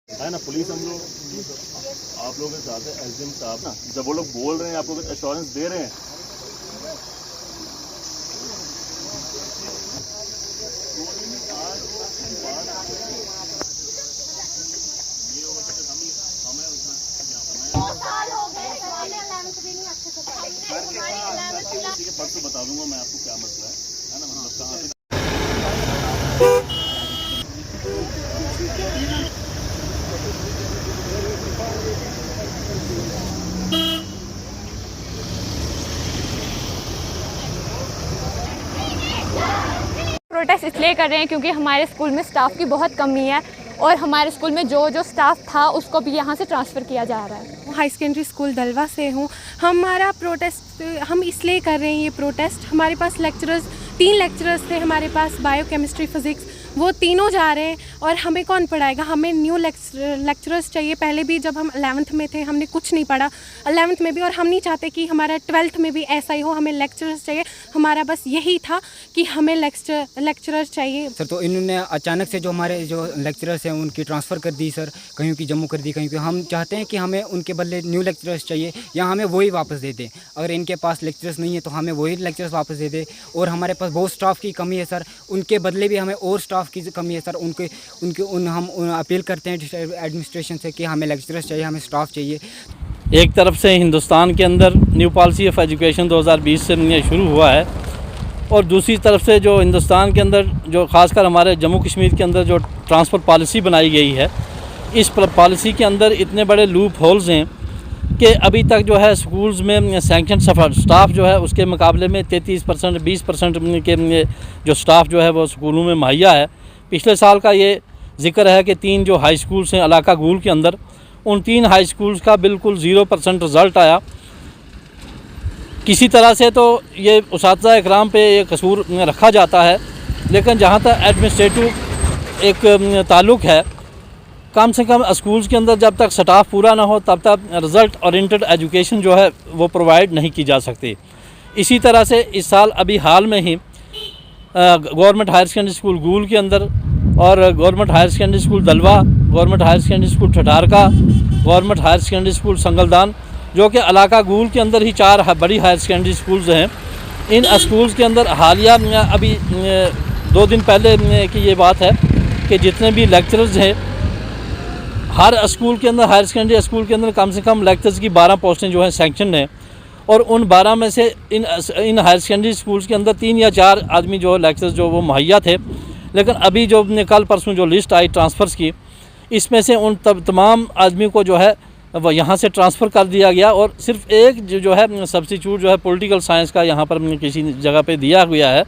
है ना। पुलिस हम लोग आप लोगों के साथ है, एसडीएम साहब ना, जब वो लोग बोल रहे हैं, आप लोग एश्योरेंस दे रहे हैं, परसों बता दूंगा मैं आपको क्या मसला है ना, मतलब कहाँ से। प्रोटेस्ट इसलिए कर रहे हैं क्योंकि हमारे स्कूल में स्टाफ की बहुत कमी है और हमारे स्कूल में जो स्टाफ था उसको भी यहाँ से ट्रांसफ़र किया जा रहा है। हाई सेकेंडरी स्कूल दलवा से हूँ। हमारा प्रोटेस्ट हम इसलिए कर रहे हैं ये प्रोटेस्ट, हमारे पास लेक्चरर्स 3 लेक्चरर्स थे हमारे पास, बायो केमिस्ट्री फिज़िक्स, वो तीनों जा रहे हैं और हमें कौन पढ़ाएगा। हमें न्यू लेक्चरर्स चाहिए। पहले भी जब हम 11th में थे हमने कुछ नहीं पढ़ा, 11th में भी, और हम नहीं चाहते कि हमारा 12th में भी ऐसा ही हो। हमें लेक्चरर्स चाहिए। हमारा बस यही था कि हमें लेक्चरर्स चाहिए। सर तो इन्होंने अचानक से जो हमारे जो लेक्चरर्स हैं उनकी ट्रांसफ़र कर दी सर, कहीं की जम्मू कर दी, कहीं की। हम चाहते हैं कि हमें उनके बदले न्यू लेक्चरर्स चाहिए या हमें वही वापस दे दें। अगर इनके पास लेक्चरर्स नहीं है तो हमें वही लेक्चरर्स वापस दे दें। और हमारे पास बहुत स्टाफ की कमी है सर, उनके बदले भी हमें और स्टाफ की कमी है सर। हम अपील करते हैं एडमिनिस्ट्रेशन से कि हमें लेक्चरर्स चाहिए, हमें स्टाफ चाहिए। एक तरफ से हिंदुस्तान के अंदर न्यू पॉलिसी ऑफ एजुकेशन 2020 से ये शुरू हुआ है और दूसरी तरफ से जो हिंदुस्तान के अंदर जो ख़ासकर हमारे जम्मू कश्मीर के अंदर जो ट्रांसफ़र पॉलिसी बनाई गई है, इस पॉलिसी के अंदर इतने बड़े लूप होल्स हैं कि अभी तक जो है स्कूल्स में सैंक्शन स्टाफ जो है उसके मुकाबले में 33% 20% के जो स्टाफ जो है वो स्कूलों में मुहैया है। पिछले साल का ये ज़िक्र है कि 3 जो हाई स्कूल्स हैं इलाका गूल के अंदर, उन 3 हाई स्कूल्स का बिल्कुल 0% रिज़ल्ट आया। किसी तरह से तो ये उस्ताद इकराम पे ये कसूर रखा जाता है, लेकिन जहाँ तक एडमिनिस्ट्रेटिव एक ताल्लुक़ है, कम से कम स्कूल्स के अंदर जब तक स्टाफ पूरा ना हो तब तक रिज़ल्ट ओरिएंटेड एजुकेशन जो है वो प्रोवाइड नहीं की जा सकती। इसी तरह से इस साल अभी हाल में ही government higher secondary school Gool के अंदर और government higher secondary school Dalwa, government higher secondary school Thatharka, government higher secondary school Sangaldan, जो कि इलाका गूल के अंदर ही 4 बड़ी हायर सेकेंडरी स्कूल्स हैं, इन स्कूल्स के अंदर हालिया अभी 2 दिन पहले की ये बात है कि जितने भी लेक्चरर्स हैं हर स्कूल के अंदर, हायर सेकेंडरी स्कूल के अंदर कम से कम लेक्चर्स की 12 पोस्टें जो हैं सैंक्शन हैं और उन 12 में से इन हायर सेकेंडरी स्कूल्स के अंदर 3 या 4 आदमी जो लेक्चर्स जो वो मुहैया थे। लेकिन अभी जो कल परसों जो लिस्ट आई ट्रांसफ़र्स की, इसमें से उन तमाम आदमी को जो है वो यहाँ से ट्रांसफ़र कर दिया गया और सिर्फ एक जो है सब्स्टिट्यूट जो है पॉलिटिकल साइंस का यहाँ पर किसी जगह पे दिया गया है।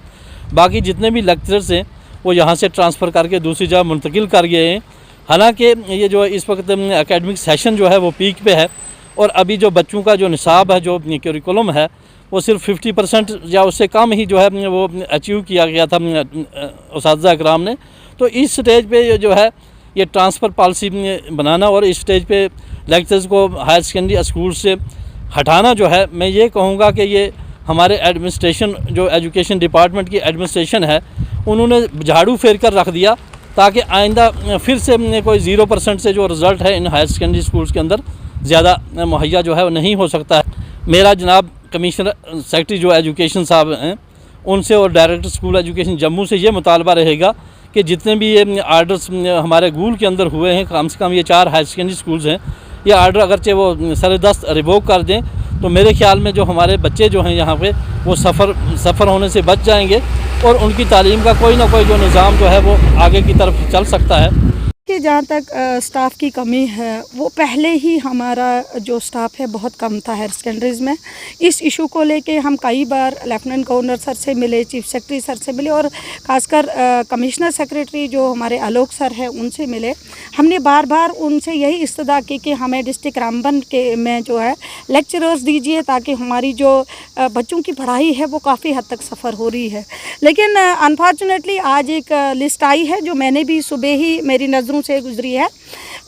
बाकी जितने भी लेक्चरर्स हैं वो यहाँ से ट्रांसफ़र करके दूसरी जगह मुंतकिल कर गए हैं। हालांकि ये जो इस वक्त एकेडमिक सेशन जो है वो पीक पे है और अभी जो बच्चों का जो निसाब है, जो करिकुलम है, वो सिर्फ 50% या उससे कम ही जो है वो अचीव किया गया था उस्ताद इकराम ने। तो इस स्टेज पे जो है ये ट्रांसफ़र पॉलिसी बनाना और इस स्टेज पे लेक्चर्स को हायर सेकेंडरी स्कूल से हटाना जो है, मैं ये कहूँगा कि ये हमारे एडमिनिस्ट्रेशन जो एजुकेशन डिपार्टमेंट की एडमिनिस्ट्रेशन है उन्होंने झाड़ू फेर कर रख दिया ताकि आइंदा फिर से कोई 0% से जो रिज़ल्ट है इन हायर सेकेंडरी स्कूल्स के अंदर ज़्यादा मुहैया जो है वो नहीं हो सकता है। मेरा जनाब कमिश्नर सेक्रेटरी जो एजुकेशन साहब हैं उनसे और डायरेक्टर स्कूल एजुकेशन जम्मू से ये मुतालबा रहेगा कि जितने भी ये आर्डर्स हमारे गूल के अंदर हुए हैं, कम से कम ये 4 हायर सेकेंडरी स्कूल्स हैं, ये आर्डर अगरचे वो सरदस्त रिवोक कर दें तो मेरे ख्याल में जो हमारे बच्चे जो हैं यहाँ पे वो सफ़र होने से बच जाएंगे और उनकी तालीम का कोई ना कोई जो निज़ाम जो है वो आगे की तरफ चल सकता है। कि जहाँ तक स्टाफ की कमी है, वो पहले ही हमारा जो स्टाफ है बहुत कम था हायर सेकेंडरीज़ में। इस इशू को लेके हम कई बार लेफ्टिनेंट गवर्नर सर से मिले, चीफ सेक्रेटरी सर से मिले और ख़ासकर कमिश्नर सेक्रेटरी जो हमारे आलोक सर है उनसे मिले। हमने बार बार उनसे यही इस्तदा की कि हमें डिस्ट्रिक्ट रामबन के में जो है लेक्चरर्स दीजिए ताकि हमारी जो बच्चों की पढ़ाई है वो काफ़ी हद तक सफ़र हो रही है। लेकिन अनफॉर्चुनेटली आज एक लिस्ट आई है जो मैंने भी सुबह ही मेरी नज़रों से गुजरी है।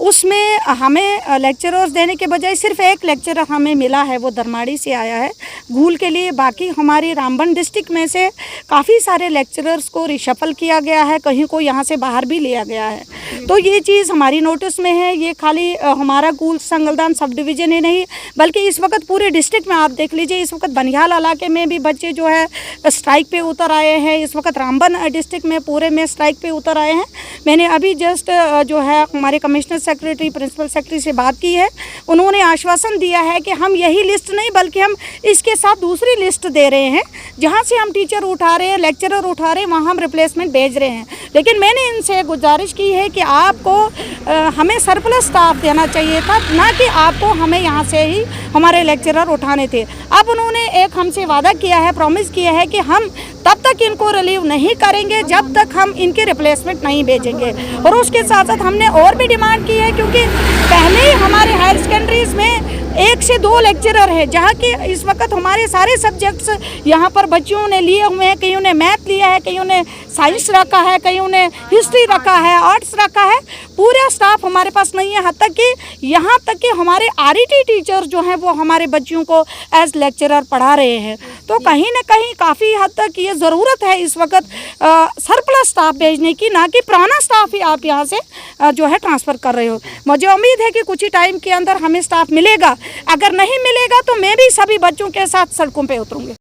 उसमें हमें लेक्चरर्स देने के बजाय सिर्फ एक लेक्चरर हमें मिला है, वो दरमाड़ी से आया है घूल के लिए। बाकी हमारी रामबन डिस्ट्रिक्ट में से काफ़ी सारे लेक्चरर्स को रिशफल किया गया है, कहीं को यहाँ से बाहर भी लिया गया है। तो ये चीज़ हमारी नोटिस में है। ये खाली हमारा घूल संगलदान सब डिवीज़न ही नहीं, बल्कि इस वक्त पूरे डिस्ट्रिक्ट में आप देख लीजिए, इस वक्त बनिहाल इलाके में भी बच्चे जो है स्ट्राइक पे उतर आए हैं। इस वक्त रामबन डिस्ट्रिक्ट में पूरे में स्ट्राइक पे उतर आए हैं। मैंने अभी जस्ट जो है हमारे कमिश्नर सेक्रेटरी, प्रिंसिपल सेक्रेटरी से बात की है। उन्होंने आश्वासन दिया है कि हम यही लिस्ट नहीं, बल्कि हम इसके साथ दूसरी लिस्ट दे रहे हैं, जहाँ से हम टीचर उठा रहे हैं, लेक्चरर उठा रहे हैं, वहाँ हम रिप्लेसमेंट भेज रहे हैं। लेकिन मैंने इनसे गुजारिश की है कि आपको हमें सरप्लस स्टाफ देना चाहिए था, ना कि आपको हमें यहाँ से ही हमारे लेक्चरर उठाने थे। अब उन्होंने एक हमसे वादा किया है, प्रॉमिस किया है कि हम तब तक इनको रिलीव नहीं करेंगे जब तक हम इनके रिप्लेसमेंट नहीं भेजेंगे। और उसके साथ साथ हमने और भी डिमांड की है, क्योंकि पहले ही हमारे हायर सेकेंडरीज में 1 से 2 लेक्चरर है, जहाँ के इस वक्त हमारे सारे सब्जेक्ट्स यहाँ पर बच्चों ने लिए हुए हैं। कईयों ने मैथ लिया है, कईयों ने साइंस रखा है, कईयों ने हिस्ट्री रखा है, आर्ट्स रखा है। पूरा स्टाफ हमारे पास नहीं है, यहाँ तक कि हमारे आरईटी टीचर जो हैं वो हमारे बच्चों को एज लेक्चरर पढ़ा रहे हैं। तो कहीं ना कहीं काफ़ी हद तक ये ज़रूरत है इस वक्त सरप्लस स्टाफ भेजने की, ना कि पुराना स्टाफ ही आप यहाँ से जो है ट्रांसफ़र कर रहे हो। मुझे उम्मीद है कि कुछ ही टाइम के अंदर हमें स्टाफ मिलेगा। अगर नहीं मिलेगा तो मैं भी सभी बच्चों के साथ सड़कों पे उतरूँगी।